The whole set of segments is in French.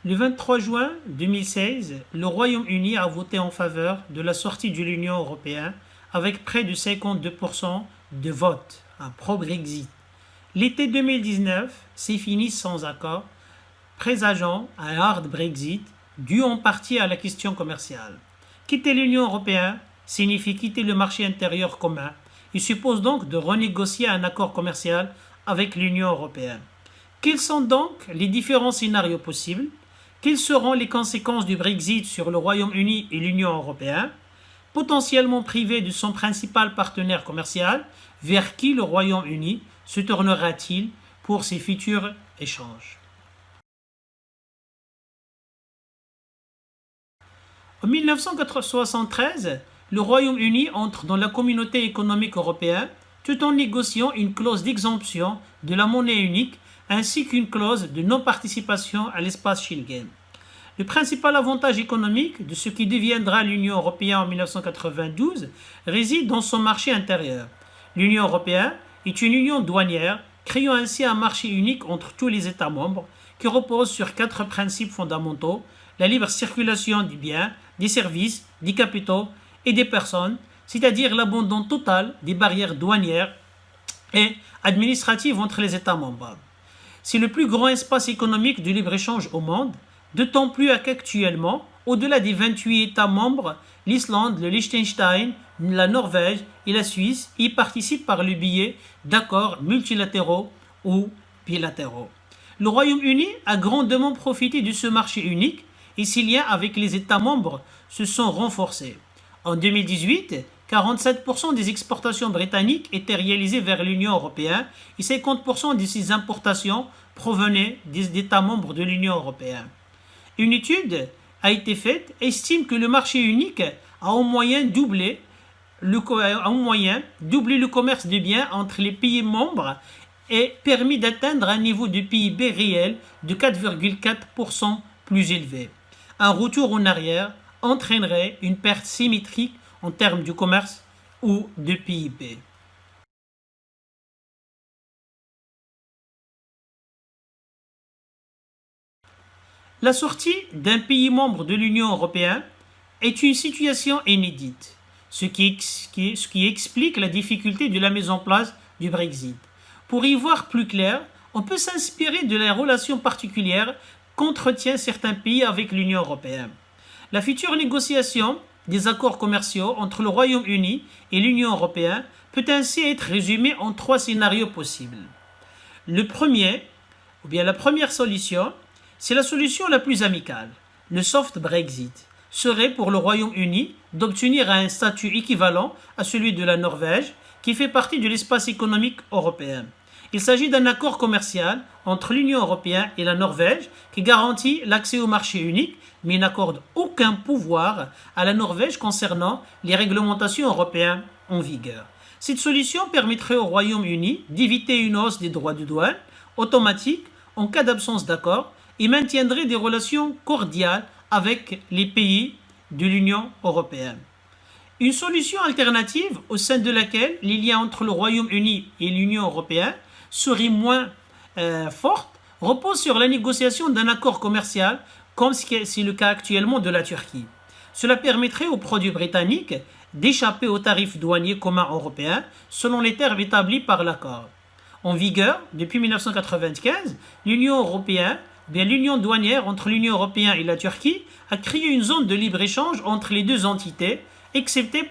Le 23 juin 2016, le Royaume-Uni a voté en faveur de la sortie de l'Union européenne avec près de 52% de vote, un pro-Brexit. L'été 2019 s'est fini sans accord, présageant un hard Brexit dû en partie à la question commerciale. Quitter l'Union européenne signifie quitter le marché intérieur commun. Il suppose donc de renégocier un accord commercial avec l'Union européenne. Quels sont donc les différents scénarios possibles? Quelles seront les conséquences du Brexit sur le Royaume-Uni et l'Union européenne? Potentiellement privé de son principal partenaire commercial, vers qui le Royaume-Uni se tournera-t-il pour ses futurs échanges? En 1973, le Royaume-Uni entre dans la communauté économique européenne tout en négociant une clause d'exemption de la monnaie unique ainsi qu'une clause de non-participation à l'espace Schengen. Le principal avantage économique de ce qui deviendra l'Union européenne en 1992 réside dans son marché intérieur. L'Union européenne est une union douanière, créant ainsi un marché unique entre tous les États membres qui repose sur 4 principes fondamentaux: la libre circulation des biens, des services, des capitaux et des personnes, c'est-à-dire l'abandon total des barrières douanières et administratives entre les États membres. C'est le plus grand espace économique de libre-échange au monde, d'autant plus qu'actuellement, au-delà des 28 États membres, l'Islande, le Liechtenstein, la Norvège et la Suisse y participent par le biais d'accords multilatéraux ou bilatéraux. Le Royaume-Uni a grandement profité de ce marché unique et ses liens avec les États membres se sont renforcés. En 2018, 47% des exportations britanniques étaient réalisées vers l'Union européenne et 50% de ces importations provenaient des États membres de l'Union européenne. Une étude a été faite et estime que le marché unique a en moyenne doublé le commerce de biens entre les pays membres et permis d'atteindre un niveau de PIB réel de 4,4% plus élevé. Un retour en arrière entraînerait une perte symétrique en termes de commerce ou de PIB. La sortie d'un pays membre de l'Union européenne est une situation inédite, ce qui explique la difficulté de la mise en place du Brexit. Pour y voir plus clair, on peut s'inspirer de la relation particulière qu'entretiennent certains pays avec l'Union européenne. La future négociation des accords commerciaux entre le Royaume-Uni et l'Union européenne peut ainsi être résumée en 3 scénarios possibles. Le premier, ou bien la première solution, c'est la solution la plus amicale. Le soft Brexit serait pour le Royaume-Uni d'obtenir un statut équivalent à celui de la Norvège, qui fait partie de l'espace économique européen. Il s'agit d'un accord commercial entre l'Union européenne et la Norvège qui garantit l'accès au marché unique, mais n'accorde aucun pouvoir à la Norvège concernant les réglementations européennes en vigueur. Cette solution permettrait au Royaume-Uni d'éviter une hausse des droits de douane automatique en cas d'absence d'accord et maintiendrait des relations cordiales avec les pays de l'Union européenne. Une solution alternative au sein de laquelle les liens entre le Royaume-Uni et l'Union européenne seraient moins fortes repose sur la négociation d'un accord commercial comme c'est le cas actuellement de la Turquie. Cela permettrait aux produits britanniques d'échapper aux tarifs douaniers communs européens selon les termes établis par l'accord. En vigueur depuis 1995, l'Union européenne, l'union douanière entre l'Union européenne et la Turquie a créé une zone de libre-échange entre les deux entités, excepté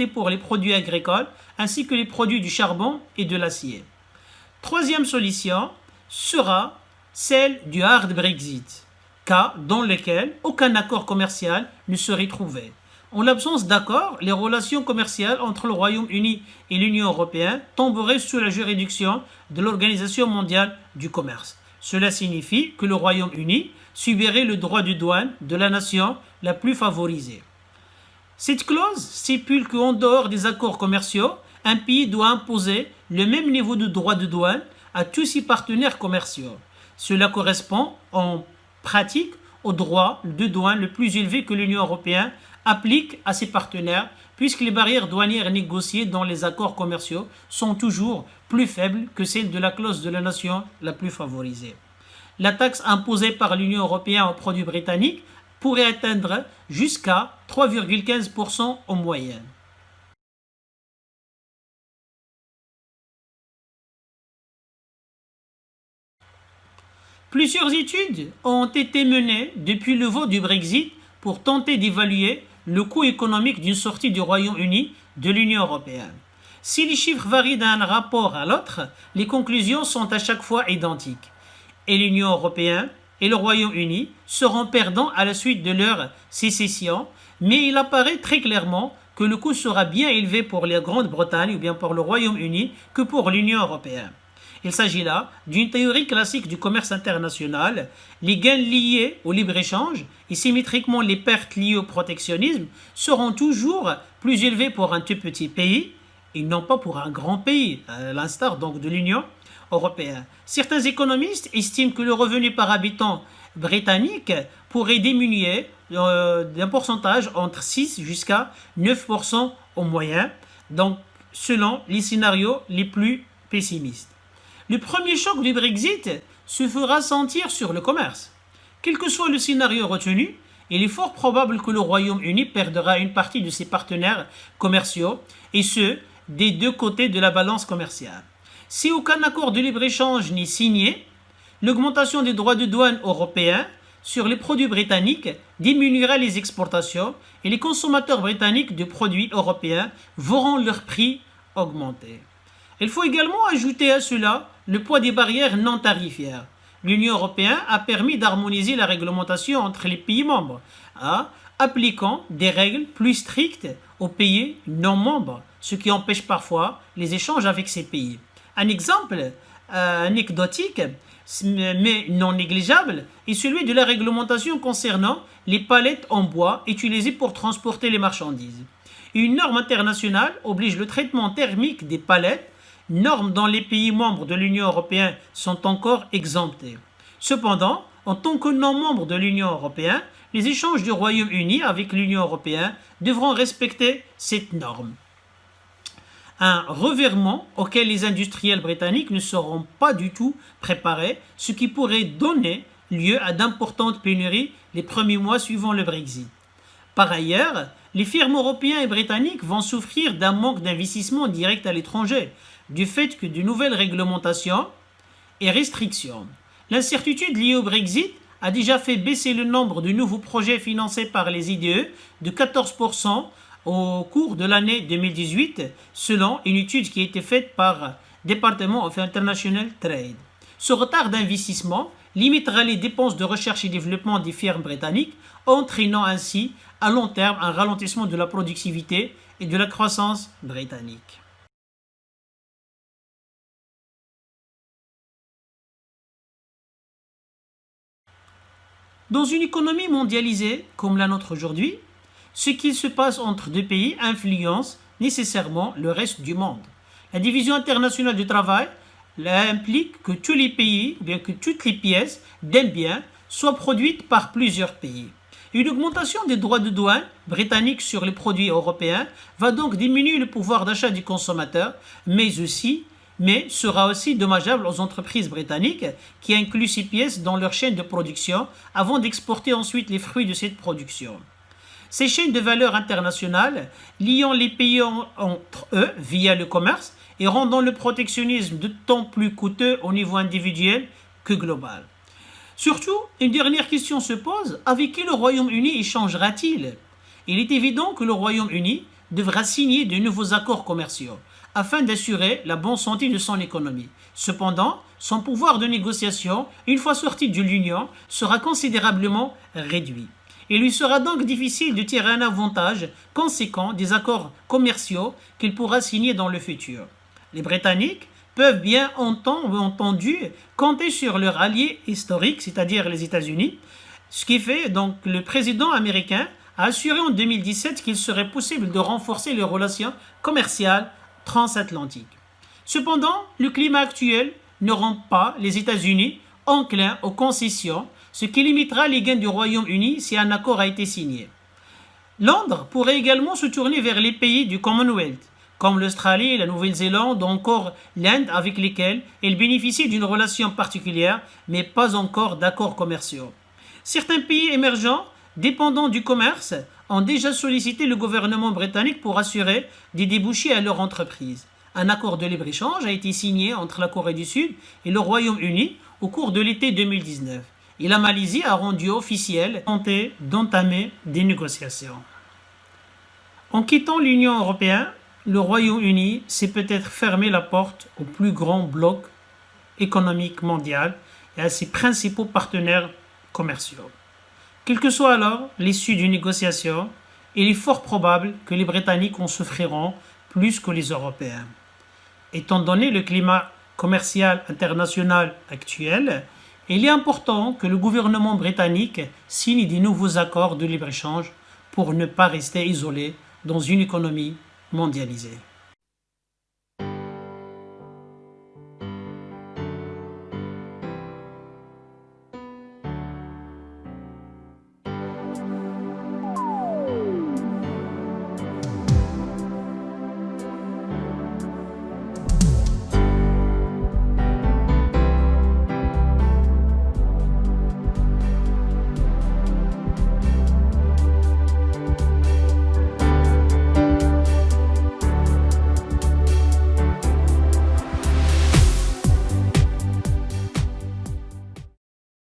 pour les produits agricoles ainsi que les produits du charbon et de l'acier. Troisième solution sera celle du hard Brexit, cas dans lequel aucun accord commercial ne serait trouvé. En l'absence d'accord, les relations commerciales entre le Royaume-Uni et l'Union européenne tomberaient sous la juridiction de l'Organisation mondiale du commerce. Cela signifie que le Royaume-Uni subirait le droit de douane de la nation la plus favorisée. Cette clause stipule qu'en dehors des accords commerciaux, un pays doit imposer le même niveau de droit de douane à tous ses partenaires commerciaux. Cela correspond en pratique au droit de douane le plus élevé que l'Union européenne applique à ses partenaires, puisque les barrières douanières négociées dans les accords commerciaux sont toujours plus faibles que celles de la clause de la nation la plus favorisée. la taxe imposée par l'Union européenne aux produits britanniques pourrait atteindre jusqu'à 3,15% en moyenne. Plusieurs études ont été menées depuis le vote du Brexit pour tenter d'évaluer le coût économique d'une sortie du Royaume-Uni de l'Union européenne. Si les chiffres varient d'un rapport à l'autre, les conclusions sont à chaque fois identiques. Et l'Union européenne et le Royaume-Uni seront perdants à la suite de leur sécession, mais il apparaît très clairement que le coût sera bien élevé pour la Grande-Bretagne ou bien pour le Royaume-Uni que pour l'Union européenne. Il s'agit là d'une théorie classique du commerce international. Les gains liés au libre-échange et symétriquement les pertes liées au protectionnisme seront toujours plus élevés pour un tout petit pays et non pas pour un grand pays, à l'instar donc de l'Union européenne. Certains économistes estiment que le revenu par habitant britannique pourrait diminuer d'un pourcentage entre 6 jusqu'à 9% au moyen, donc selon les scénarios les plus pessimistes. Le premier choc du Brexit se fera sentir sur le commerce. Quel que soit le scénario retenu, il est fort probable que le Royaume-Uni perdra une partie de ses partenaires commerciaux, et ce, des deux côtés de la balance commerciale. Si aucun accord de libre-échange n'est signé, l'augmentation des droits de douane européens sur les produits britanniques diminuera les exportations et les consommateurs britanniques de produits européens verront leur prix augmenter. Il faut également ajouter à cela le poids des barrières non tarifaires. L'Union européenne a permis d'harmoniser la réglementation entre les pays membres, en appliquant des règles plus strictes aux pays non membres, ce qui empêche parfois les échanges avec ces pays. Un exemple anecdotique, mais non négligeable, est celui de la réglementation concernant les palettes en bois utilisées pour transporter les marchandises. Une norme internationale oblige le traitement thermique des palettes, normes dont les pays membres de l'Union européenne sont encore exemptés. Cependant, en tant que non-membres de l'Union européenne, les échanges du Royaume-Uni avec l'Union européenne devront respecter cette norme. Un revirement auquel les industriels britanniques ne seront pas du tout préparés, ce qui pourrait donner lieu à d'importantes pénuries les premiers mois suivant le Brexit. Par ailleurs, les firmes européennes et britanniques vont souffrir d'un manque d'investissement direct à l'étranger, du fait que de nouvelles réglementations et restrictions. L'incertitude liée au Brexit a déjà fait baisser le nombre de nouveaux projets financés par les IDE de 14% au cours de l'année 2018, selon une étude qui a été faite par Department of International Trade. Ce retard d'investissement limitera les dépenses de recherche et développement des firmes britanniques, entraînant ainsi à long terme un ralentissement de la productivité et de la croissance britannique. Dans une économie mondialisée comme la nôtre aujourd'hui, ce qui se passe entre deux pays influence nécessairement le reste du monde. La division internationale du travail implique que tous les pays, ou bien que toutes les pièces d'un bien soient produites par plusieurs pays. Une augmentation des droits de douane britanniques sur les produits européens va donc diminuer le pouvoir d'achat des consommateurs, mais sera aussi dommageable aux entreprises britanniques qui incluent ces pièces dans leur chaîne de production avant d'exporter ensuite les fruits de cette production. Ces chaînes de valeur internationales liant les pays entre eux via le commerce et rendant le protectionnisme d'autant plus coûteux au niveau individuel que global. Surtout, une dernière question se pose, avec qui le Royaume-Uni échangera-t-il? Il est évident que le Royaume-Uni devra signer de nouveaux accords commerciaux afin d'assurer la bonne santé de son économie. Cependant, son pouvoir de négociation, une fois sorti de l'Union, sera considérablement réduit. Il lui sera donc difficile de tirer un avantage conséquent des accords commerciaux qu'il pourra signer dans le futur. Les Britanniques peuvent bien entendu compter sur leur allié historique, c'est-à-dire les États-Unis, ce qui fait donc le président américain a assuré en 2017 qu'il serait possible de renforcer les relations commerciales transatlantiques. Cependant, le climat actuel ne rend pas les États-Unis enclins aux concessions, ce qui limitera les gains du Royaume-Uni si un accord a été signé. Londres pourrait également se tourner vers les pays du Commonwealth, comme l'Australie, la Nouvelle-Zélande ou encore l'Inde avec lesquelles elle bénéficie d'une relation particulière, mais pas encore d'accords commerciaux. Certains pays émergents, dépendants du commerce, ont déjà sollicité le gouvernement britannique pour assurer des débouchés à leur entreprise. Un accord de libre-échange a été signé entre la Corée du Sud et le Royaume-Uni au cours de l'été 2019. Et la Malaisie a rendu officiel tenter d'entamer des négociations. En quittant l'Union européenne, le Royaume-Uni s'est peut-être fermé la porte au plus grand bloc économique mondial et à ses principaux partenaires commerciaux. Quelle que soit alors l'issue d'une négociation, il est fort probable que les Britanniques en souffriront plus que les Européens. Étant donné le climat commercial international actuel, il est important que le gouvernement britannique signe de nouveaux accords de libre-échange pour ne pas rester isolé dans une économie mondialisée.